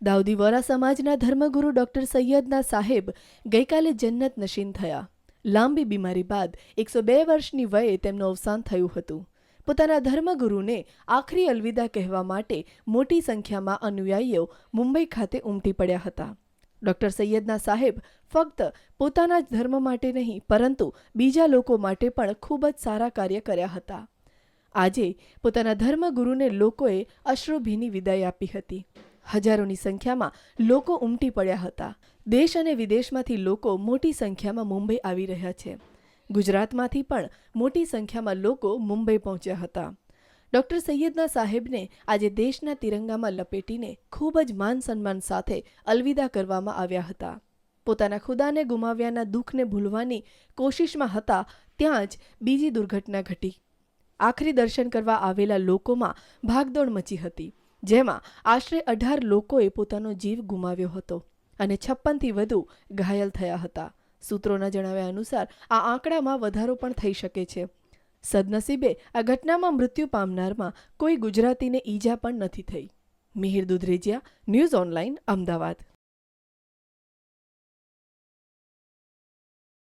દાઉદી વોરા સમાજના ધર્મગુરુ ડોક્ટર સૈયદના સાહેબ ગઈકાલે જન્નત નશીન થયા. લાંબી બીમારી બાદ 102 વર્ષની વયે તેમનું અવસાન થયું હતું. પોતાના ધર્મગુરુને આખરી અલવિદા કહેવા માટે મોટી સંખ્યામાં અનુયાયીઓ મુંબઈ ખાતે ઉમટી પડ્યા હતા. ડોક્ટર સૈયદના સાહેબ ફક્ત પોતાના જ ધર્મ માટે નહીં પરંતુ બીજા લોકો માટે પણ ખૂબ જ સારા કાર્ય કર્યા હતા. આજે પોતાના ધર્મગુરુને લોકોએ અશ્રુભીની વિદાય આપી હતી. હજારોની સંખ્યામાં લોકો ઉમટી પડ્યા હતા. દેશ અને વિદેશમાંથી લોકો મોટી સંખ્યામાં મુંબઈ આવી રહ્યા છે. ગુજરાતમાંથી પણ મોટી સંખ્યામાં લોકો મુંબઈ પહોંચ્યા હતા. ડોક્ટર સૈયદના સાહેબને આજે દેશના તિરંગામાં લપેટીને ખૂબ જ માન સન્માન સાથે અલવિદા કરવામાં આવ્યા હતા. પોતાના ખુદાને ગુમાવ્યાના દુઃખને ભૂલવાની કોશિશમાં હતા ત્યાં જ બીજી દુર્ઘટના ઘટી. આખરી દર્શન કરવા આવેલા લોકોમાં ભાગદોડ મચી હતી, જેમાં આશરે 18 લોકોએ પોતાનો જીવ ગુમાવ્યો હતો અને 56થી વધુ ઘાયલ થયા હતા. સૂત્રોના જણાવ્યા અનુસાર આ આંકડામાં વધારો પણ થઈ શકે છે. સદનસીબે આ ઘટનામાં મૃત્યુ પામનારમાં કોઈ ગુજરાતીને ઈજા પણ નથી થઈ. Mihir Dudhrejiya, news online, Ahmedabad.